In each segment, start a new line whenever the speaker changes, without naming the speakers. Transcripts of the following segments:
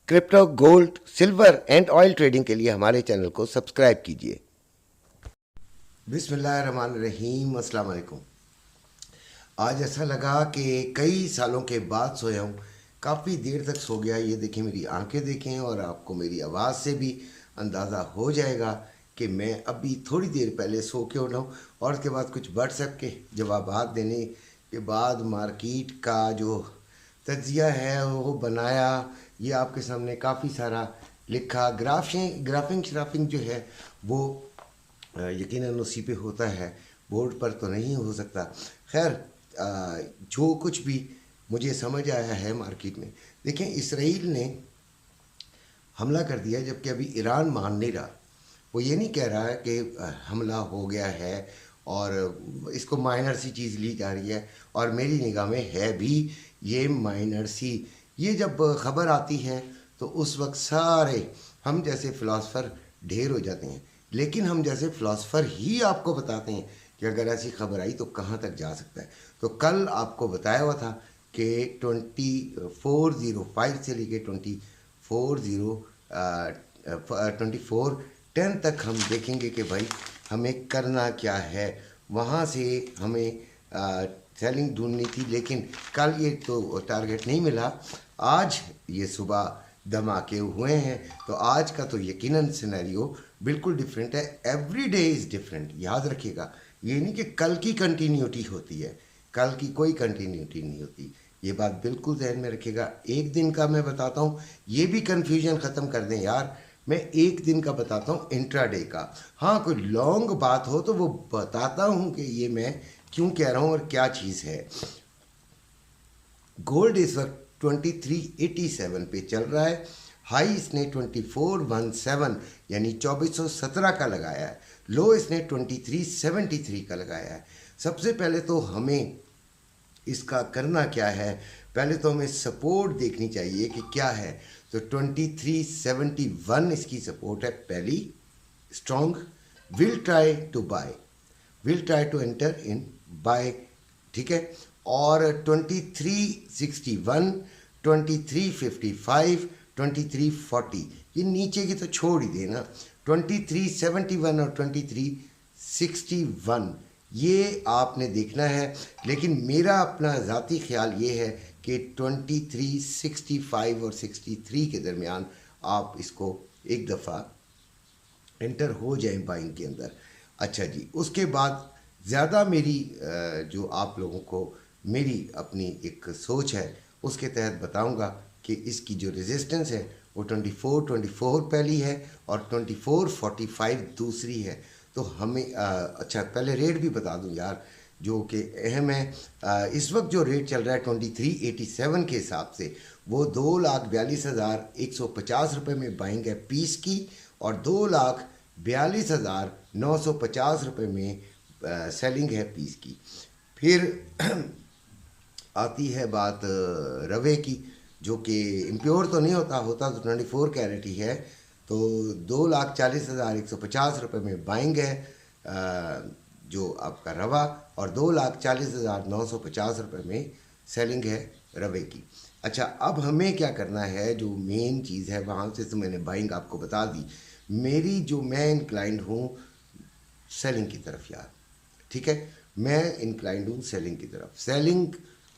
Crypto, gold, silver and oil trading के लिए हमारे चैनल को सब्सक्राइब कीजिए। बिस्मिल्लाहिर्रहमानिर्रहीम, अस्सलाम वालेकुम। आज ऐसा लगा कि कई सालों के बाद सोया हूँ, काफ़ी देर तक सो गया। ये देखें, मेरी आंखें देखें और आपको मेरी आवाज़ से भी अंदाज़ा हो जाएगा कि मैं अभी थोड़ी देर पहले सो के उठा हूँ। और उसके बाद कुछ व्हाट्सएप के जवाबात देने के बाद मार्केट का जो तज्जिया है वो बनाया। ये आपके सामने काफ़ी सारा लिखा, ग्राफिंग श्राफिंग जो है वो यकीनन उसी पे होता है, बोर्ड पर तो नहीं हो सकता। खैर, जो कुछ भी मुझे समझ आया है मार्केट में, देखें इसराइल ने हमला कर दिया जबकि अभी ईरान मान नहीं रहा। वो ये नहीं कह रहा है कि हमला हो गया है और इसको माइनर सी चीज़ ली जा रही है, और मेरी निगाह में है भी ये माइनर सी। ये जब खबर आती है तो उस वक्त सारे हम जैसे फ़िलासफ़र ढेर हो जाते हैं, लेकिन हम जैसे फ़िलासफ़र ही आपको बताते हैं कि अगर ऐसी खबर आई तो कहाँ तक जा सकता है। तो कल आपको बताया हुआ था कि 2405 से लेके 2410 तक हम देखेंगे कि भाई हमें करना क्या है। वहाँ से हमें सेलिंग ढूंढनी थी, लेकिन कल ये तो टारगेट नहीं मिला। आज ये सुबह धमाके हुए हैं, तो आज का तो यकीनन सिनेरियो बिल्कुल डिफरेंट है। एवरी डे इज़ डिफरेंट, याद रखिएगा। ये नहीं कि कल की कंटिन्यूटी होती है, कल की कोई कंटिन्यूटी नहीं होती। ये बात बिल्कुल जहन में रखिएगा। एक दिन का मैं बताता हूँ, ये भी कन्फ्यूजन ख़त्म कर दें यार। मैं एक दिन का बताता हूँ, इंट्राडे का। हाँ, कोई लॉन्ग बात हो तो वो बताता हूँ कि ये मैं क्यों कह रहा हूँ और क्या चीज़ है। गोल्ड इस वक्त 2387 पे चल रहा है। हाई इसने 2417 यानी 2417 का लगाया है। लो इसने 2373 का लगाया है। सबसे पहले तो हमें इसका करना क्या है, पहले तो हमें सपोर्ट देखनी चाहिए कि क्या है। तो 2371 इसकी सपोर्ट है पहली, strong. Will try to buy, will try to enter in buy, ठीक है। और 2361, 2355, 2340 ये नीचे की तो छोड़ ही देना। 2371 और 2361 ये आपने देखना है। लेकिन मेरा अपना ज़ाती ख्याल ये है कि 2365 और 63 के दरमियान आप इसको एक दफ़ा एंटर हो जाएं बाइंग के अंदर। अच्छा जी, उसके बाद ज़्यादा मेरी जो आप लोगों को मेरी अपनी एक सोच है उसके तहत बताऊंगा कि इसकी जो रेजिस्टेंस है वो 2424 पहली है और 2445 दूसरी है। तो हमें अच्छा, पहले रेट भी बता दूं यार जो कि अहम है। इस वक्त जो रेट चल रहा है 2387 के हिसाब से, वो 2,42,150 में बाइंग है पीस की, और 2,42,950 में सेलिंग है पीस की। फिर आती है बात रवे की, जो कि इम्प्योर तो नहीं होता, होता तो 24 कैरेट ही है। तो 2,40,150 में बाइंग है जो आपका रवा, और 2,40,950 में सेलिंग है रवे की। अच्छा, अब हमें क्या करना है, जो मेन चीज़ है वहाँ से तो मैंने बाइंग आपको बता दी। मेरी जो मैं इंक्लाइंड हूँ सेलिंग की तरफ यार, ठीक है। मैं इंक्लाइंड हूँ सेलिंग की तरफ। सेलिंग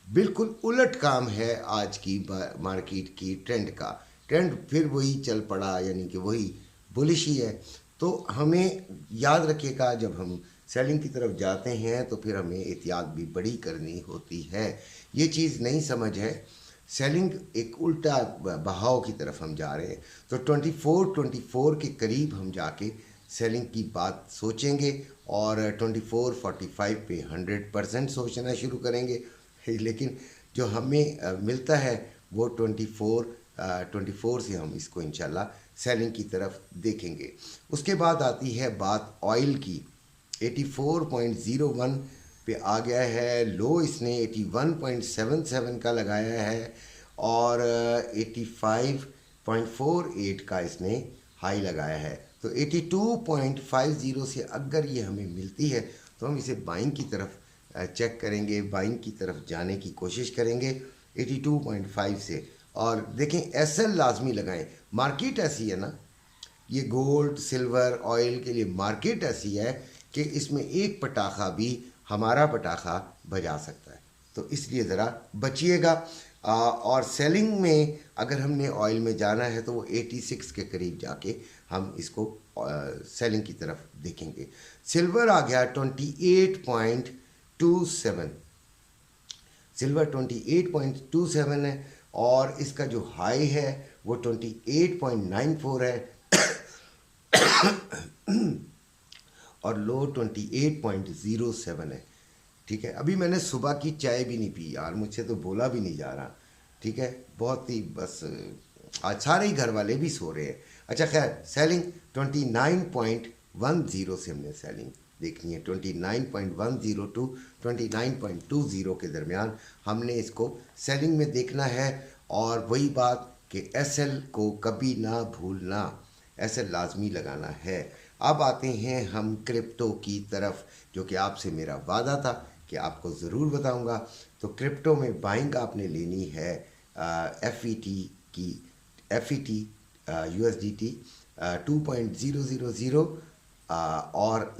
बिल्कुल उलट काम है आज की मार्केट की ट्रेंड का। ट्रेंड फिर वही चल पड़ा, यानी कि वही बुलिश ही है। तो हमें याद रखिएगा, जब हम सेलिंग की तरफ जाते हैं तो फिर हमें एहतियात भी बड़ी करनी होती है। ये चीज़ नहीं समझ है। सेलिंग एक उल्टा बहाव की तरफ हम जा रहे हैं। तो 24 के करीब हम जाके सेलिंग की बात सोचेंगे, और 2445 पे 100% सोचना शुरू करेंगे। लेकिन जो हमें मिलता है वो 24 से हम इसको इंशाल्लाह सेलिंग की तरफ देखेंगे। उसके बाद आती है बात ऑयल की। 84.01 पे आ गया है। लो इसने 81.77 का लगाया है, और 85.48 का इसने हाई लगाया है। तो 82.50 से अगर ये हमें मिलती है तो हम इसे बाइंग की तरफ चेक करेंगे, बाइंग की तरफ जाने की कोशिश करेंगे 82.5 से। और देखें SL लाजमी लगाएं। मार्केट ऐसी है ना, ये गोल्ड सिल्वर ऑयल के लिए मार्केट ऐसी है कि इसमें एक पटाखा भी हमारा पटाखा बजा सकता है, तो इसलिए ज़रा बचिएगा। और सेलिंग में अगर हमने ऑयल में जाना है तो वो 86 के करीब जाके हम इसको सेलिंग की तरफ देखेंगे। सिल्वर आ गया 28.27, सिल्वर 28.27 है और इसका जो हाई है वो 28.94 है और लो 28.07 है। ठीक है, अभी मैंने सुबह की चाय भी नहीं पी यार, मुझसे तो बोला भी नहीं जा रहा। ठीक है, बहुत ही बस आज सारे ही घर वाले भी सो रहे हैं। अच्छा खैर, सेलिंग 29.10 से हमने सेलिंग देखनी है। 29.10 टू 29.20 के दरमियान हमने इसको सेलिंग में देखना है। और वही बात कि SL को कभी ना भूलना, SL लाजमी लगाना है। अब आते हैं हम क्रिप्टो की तरफ, जो कि आपसे मेरा वादा था कि आपको ज़रूर बताऊंगा। तो क्रिप्टो में बाइंग आपने लेनी है FET की, FET USDT 2.000 और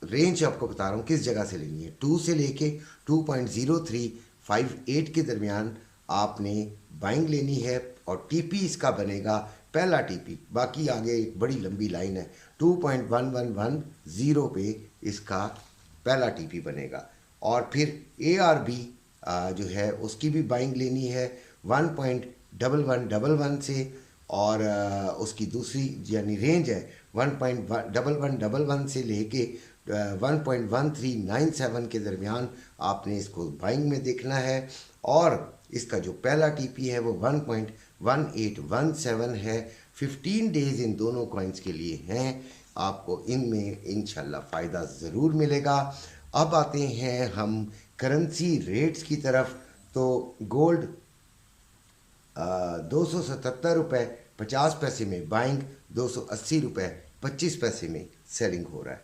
रेंज आपको बता रहा हूँ किस जगह से लेनी है। 2 से लेके 2.0358 के दरमियान आपने बाइंग लेनी है और TP इसका बनेगा पहला TP, बाकी आगे एक बड़ी लंबी लाइन है। 2.1110 पे इसका पहला TP बनेगा। और फिर ARB जो है उसकी भी बाइंग लेनी है 1.1111 से, और उसकी दूसरी यानी रेंज है 1.1111 से लेके 1.1397 के दरमियान आपने इसको बाइंग में देखना है। और इसका जो पहला TP है वो 1.1817 है। 15 डेज इन दोनों कॉइन्स के लिए हैं, आपको इनमें इंशाल्लाह फ़ायदा ज़रूर मिलेगा। अब आते हैं हम करेंसी रेट्स की तरफ। तो गोल्ड 277 रुपये 50 पैसे में बाइंग, 280 रुपये 25 पैसे में सेलिंग हो रहा है।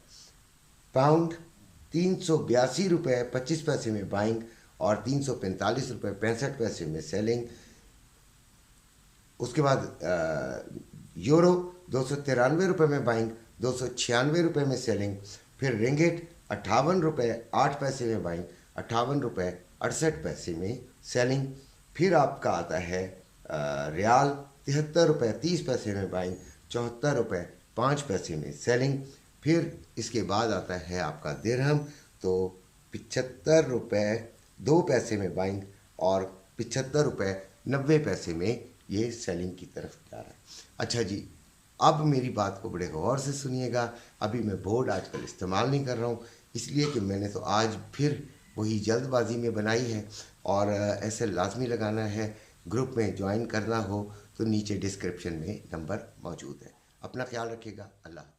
पाउंड 382 रुपये 25 पैसे में बाइंग और 345 रुपये 65 पैसे में सेलिंग। उसके बाद यूरो 293 रुपये में बाइंग, 296 रुपये में सेलिंग। फिर रिंगिट 58 रुपये 8 पैसे में बाइंग, 58 रुपये 68 पैसे में सेलिंग। फिर आपका आता है रियाल 73 रुपये 30 पैसे में बाइंग, 74 रुपये 5 पैसे में सेलिंग। फिर इसके बाद आता है आपका दिरहम, तो 75 रुपये 2 पैसे में बाइंग और 75 रुपये 90 पैसे में ये सेलिंग की तरफ जा रहा है। अच्छा जी, अब मेरी बात को बड़े गौर से सुनिएगा। अभी मैं बोर्ड आजकल इस्तेमाल नहीं कर रहा हूँ, इसलिए कि मैंने तो आज फिर वही जल्दबाजी में बनाई है। और ऐसे लाजमी लगाना है। ग्रुप में ज्वाइन करना हो तो नीचे डिस्क्रिप्शन में नंबर मौजूद है। अपना ख्याल रखिएगा। अल्लाह।